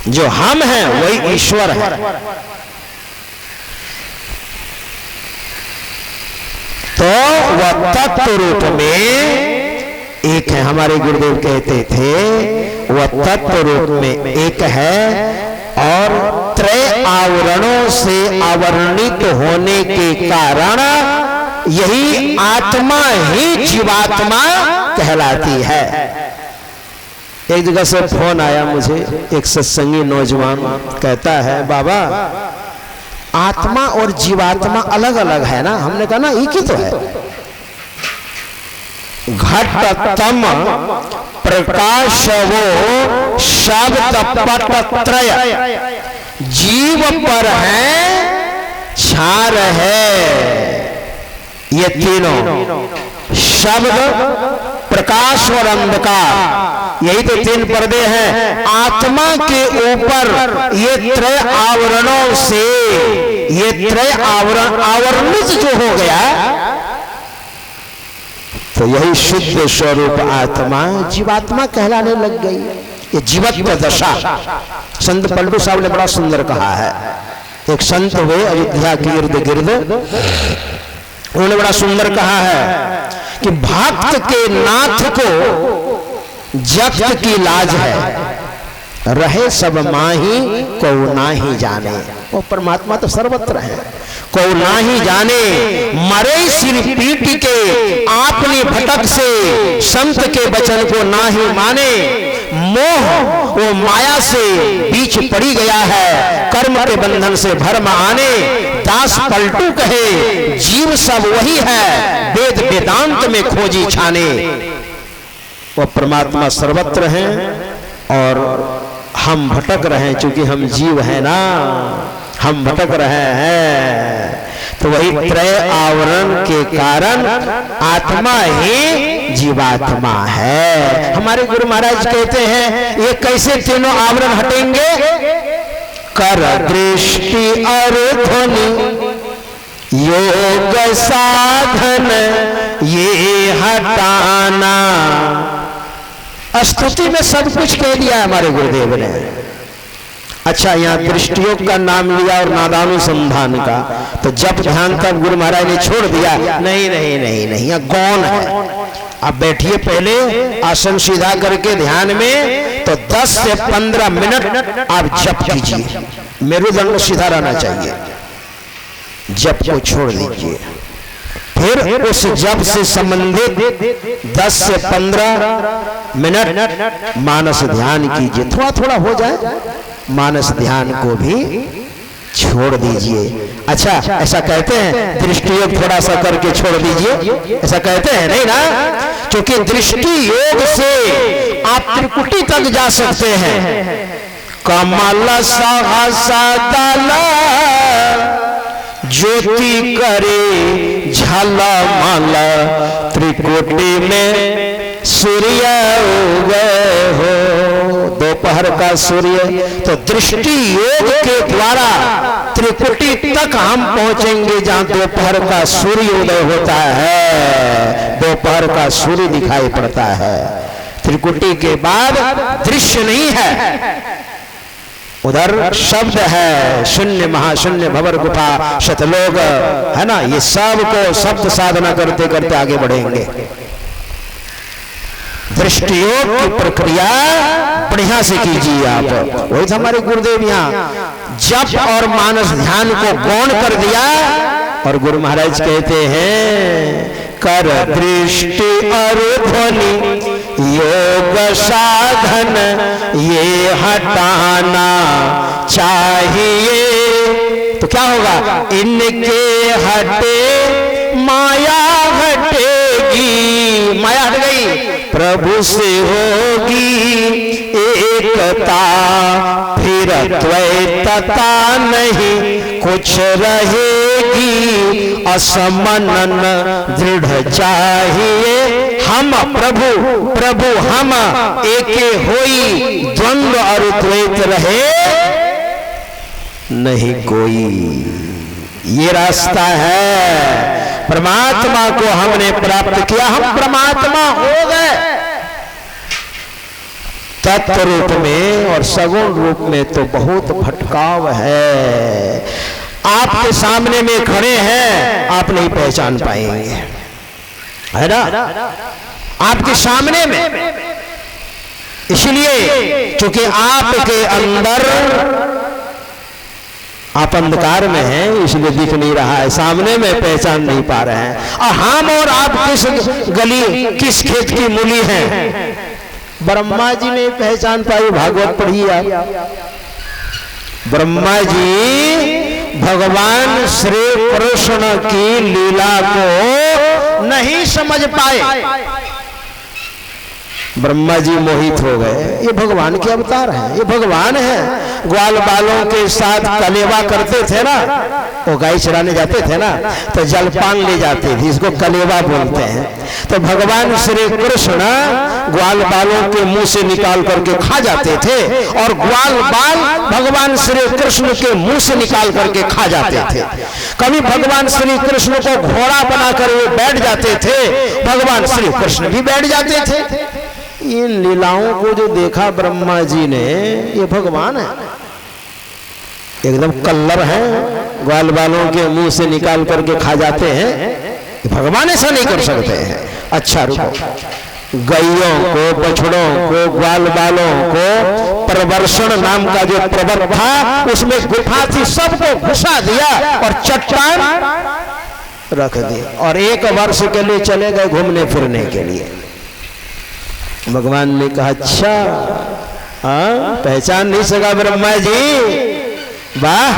जो हम हैं वही ईश्वर है। तो वह तत्व रूप में एक है। हमारे गुरुदेव कहते थे वह तत्व रूप में एक है और त्रय आवरणों से आवरणित होने के कारण यही आत्मा ही जीवात्मा कहलाती है। एक जगह से फोन आया मुझे, एक सत्संगी नौजवान कहता है, बाबा आत्मा और जीवात्मा अलग अलग है ना? हमने कहा ना एक ही तो है। घट तम प्रकाश वो शब्द पट त्रय, जीव पर है क्षार है। ये तीनों शब्द, प्रकाश और अंधकार, यही तो तीन पर्दे हैं। आत्मा के ऊपर ये त्रय आवरणों से, ये त्रय आवरणित जो हो गया, तो यही शुद्ध स्वरूप आत्मा जीवात्मा कहलाने लग गई। ये जीवत्व दशा संत पलटू साहब ने बड़ा सुंदर कहा है। एक संत हुए अयोध्या के इर्द गिर्द, उन्होंने बड़ा सुंदर कहा है कि भक्त के नाथ को जगत की लाज है, रहे सब माही को ना ही जाने। वो परमात्मा तो सर्वत्र है, को ना ही जाने। मरे सिर पीट के आपने भटक से, संत के वचन को ना ही माने। मोह वो माया से बीच पड़ी गया है, कर्म के बंधन से भरम आने। दास पलटू कहे जीव सब वही है, वेद वेदांत में खोजी छाने। वो परमात्मा सर्वत्र है और हम भटक रहे हैं, क्योंकि हम जीव हैं ना, हम भटक रहे हैं। तो वही त्रय आवरण के कारण आत्मा ही जीवात्मा है। हमारे गुरु महाराज कहते हैं ये कैसे तीनों आवरण हटेंगे? कर दृष्टि और ध्वनि योग साधन ये हटाना। स्तुति में सब कुछ कह दिया हमारे गुरुदेव ने। अच्छा, यहाँ दृष्टियोग का नाम लिया और नादानुसंधान का, तो जब ध्यान तब गुरु महाराज ने छोड़ दिया। नहीं नहीं नहीं नहीं, यहाँ गौन है। आप बैठिए, पहले आसन सीधा करके ध्यान में तो 10 से 15 मिनट आप जप कीजिए। मेरुदंड सीधा रहना चाहिए, जप को छोड़ दीजिए। फिर उस जप से संबंधित 10 से 15 मिनट मानस ध्यान कीजिए। थोड़ा थोड़ा हो जाए, मानस ध्यान को भी छोड़ दीजिए। अच्छा, ऐसा कहते हैं दृष्टि योग थोड़ा सा करके छोड़ दीजिए, ऐसा कहते हैं नहीं ना? क्योंकि दृष्टि योग से आप त्रिकुटी तक जा सकते हैं। कमल सहसा दला ज्योति करे झलमल, त्रिकुटी में सूर्य उगए हो। दोपहर का सूर्य, तो दृष्टि योग के द्वारा त्रिकुटी तक हम पहुंचेंगे, जहां दोपहर का सूर्य उदय होता है, दोपहर का सूर्य दिखाई पड़ता है। त्रिकुटी के बाद दृश्य नहीं है, उधर शब्द है, शून्य महाशून्य भंवर गुफा शतलोक, है ना? ये सब को शब्द साधना करते करते आगे बढ़ेंगे। दृष्टियोग की प्रक्रिया बढ़िया से कीजिए आप। वही तो हमारे गुरुदेव यहाँ जप और मानस ध्यान को गौण कर दिया। और गुरु महाराज कहते हैं कर दृष्टि और ध्वनि योग साधन ये हटाना चाहिए। तो क्या होगा? इनके हटे माया हटेगी, माया हट गई, प्रभु से होगी एकता, फिर द्वैतता नहीं कुछ रहेगी। असमनन दृढ़ चाहिए, हम प्रभु प्रभु हम एके होई, द्वंद्व और द्वैत रहे नहीं कोई। ये रास्ता है, परमात्मा को हमने प्राप्त किया, हम परमात्मा हो गए। तत्व रूप में और सगुण रूप में तो बहुत भटकाव है। आपके सामने में खड़े हैं, आप नहीं पहचान पाएंगे, है ना, आपके सामने में। इसलिए क्योंकि आपके अंदर आप अंधकार में हैं, इसलिए दिख नहीं रहा है, सामने में पहचान नहीं पा रहे हैं। और हम और आप किस गली, किस खेत की मूली हैं, ब्रह्मा जी ने पहचान पाई। भागवत पढ़िए आप। ब्रह्मा जी भगवान श्री कृष्ण की लीला को नहीं समझ पाए। ब्रह्मा जी मोहित हो गए, ये भगवान के अवतार हैं, ये भगवान हैं। ग्वाल बालों के साथ कलेवा करते थे ना, वो गाय चराने जाते थे ना, तो जलपान ले जाते थे, इसको कलेवा बोलते हैं। तो भगवान श्री कृष्ण ग्वाल बालों के मुंह से निकाल करके खा जाते थे, और ग्वाल बाल भगवान श्री कृष्ण के मुंह से निकाल करके खा जाते थे। कभी भगवान श्री कृष्ण को घोड़ा बनाकर वो बैठ जाते थे, भगवान श्री कृष्ण भी बैठ जाते थे। इन लीलाओं को जो देखा ब्रह्मा जी ने, ये भगवान है, एकदम कल्लर है, ग्वाल बालों के मुंह से निकाल करके खा जाते हैं, भगवान ऐसा नहीं कर सकते हैं। अच्छा रुको, गायों को, बछड़ों को, ग्वाल बालों को प्रवर्षण नाम का जो प्रवर्त था, उसमें गुफा थी, सबको घुसा दिया और चट्टान रख दी, और 1 वर्ष के लिए चले गए घूमने फिरने के लिए। भगवान ने कहा अच्छा, हाँ पहचान नहीं सका ब्रह्मा जी, वाह।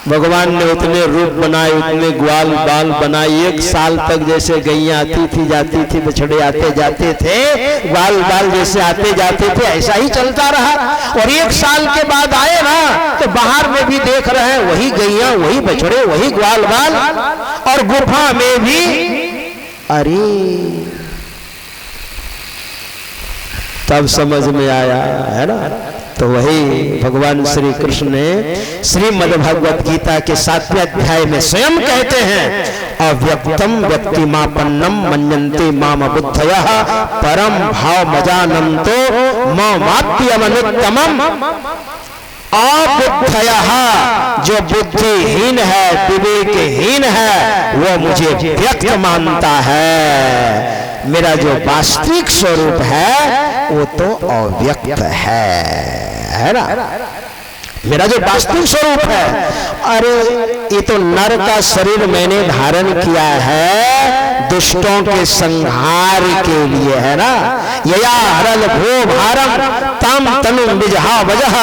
भगवान ने उतने रूप बनाए, उतने ग्वाल बाल बनाए, 1 साल तक जैसे गैया आती थी जाती थी, बछड़े आते जाते थे, ग्वाल बाल जैसे आते जाते थे, ऐसा ही चलता रहा। और 1 साल के बाद आए ना, तो बाहर में भी देख रहे हैं वही गैया, वही बछड़े, वही ग्वाल बाल, और गुफा में भी। अरे तब समझ में आया, है ना। तो वही भगवान श्री कृष्ण ने श्रीमद् भगवत गीता के 7वें अध्याय में स्वयं कहते हैं, अव्यक्तम व्यक्तिमापन्नम मन्यन्ते माम बुद्धयः परम भाव मजानन्तो ममाप्यमनुत्तमम्। अबुद्धयः, जो बुद्धिहीन है, विवेकहीन है, वो मुझे व्यक्त मानता है। मेरा जो वास्तविक स्वरूप है वो तो अव्यक्त है ना। मेरा जो वास्तविक स्वरूप है, अरे ये तो नर का शरीर मैंने धारण किया है दुष्टों के संहार के लिए, है ना। यया हरल भो भारम ताम तनु विजहा वजह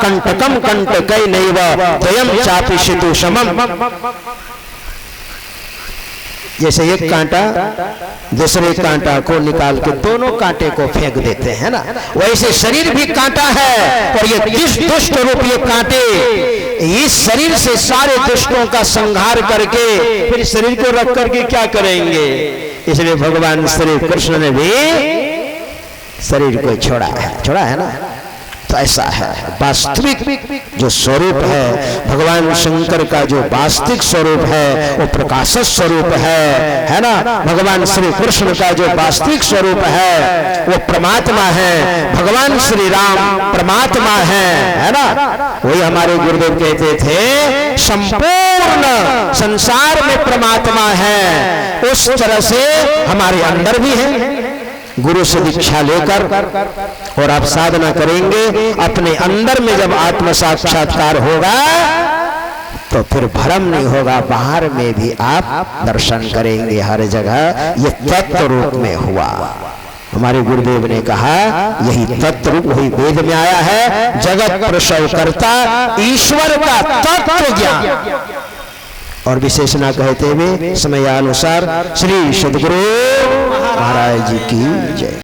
कंटकम कंटकै नैव द्वयम चापि शितु समम। जैसे एक कांटा दूसरे कांटा को निकाल के दोनों कांटे को फेंक देते हैं ना, वैसे शरीर भी कांटा है, और ये दुष्ट रूप ये कांटे इस शरीर से सारे दुष्टों का संहार करके फिर शरीर को रख करके क्या करेंगे। इसलिए भगवान श्री कृष्ण ने भी शरीर को छोड़ा है ना। तो ऐसा है वास्तविक जो स्वरूप है, भगवान शंकर का जो वास्तविक स्वरूप है वो प्रकाश स्वरूप है ना। भगवान श्री कृष्ण का जो वास्तविक स्वरूप है वो परमात्मा है, भगवान श्री राम परमात्मा है ना। वही हमारे गुरुदेव कहते थे, संपूर्ण संसार में परमात्मा है, उस तरह से हमारे अंदर भी है। गुरु से दीक्षा लेकर और आप साधना करेंगे, अपने अंदर में जब आत्म साक्षात्कार होगा तो फिर भ्रम नहीं होगा, बाहर में भी आप दर्शन करेंगे हर जगह। ये तत्व रूप में हुआ। हमारे गुरुदेव ने कहा यही तत्व रूप वही वेद में आया है, जगत प्रसव करता ईश्वर का तत्व ज्ञान। और विशेषणा कहते हुए समयानुसार श्री सद्गुरु महाराज जी की जय।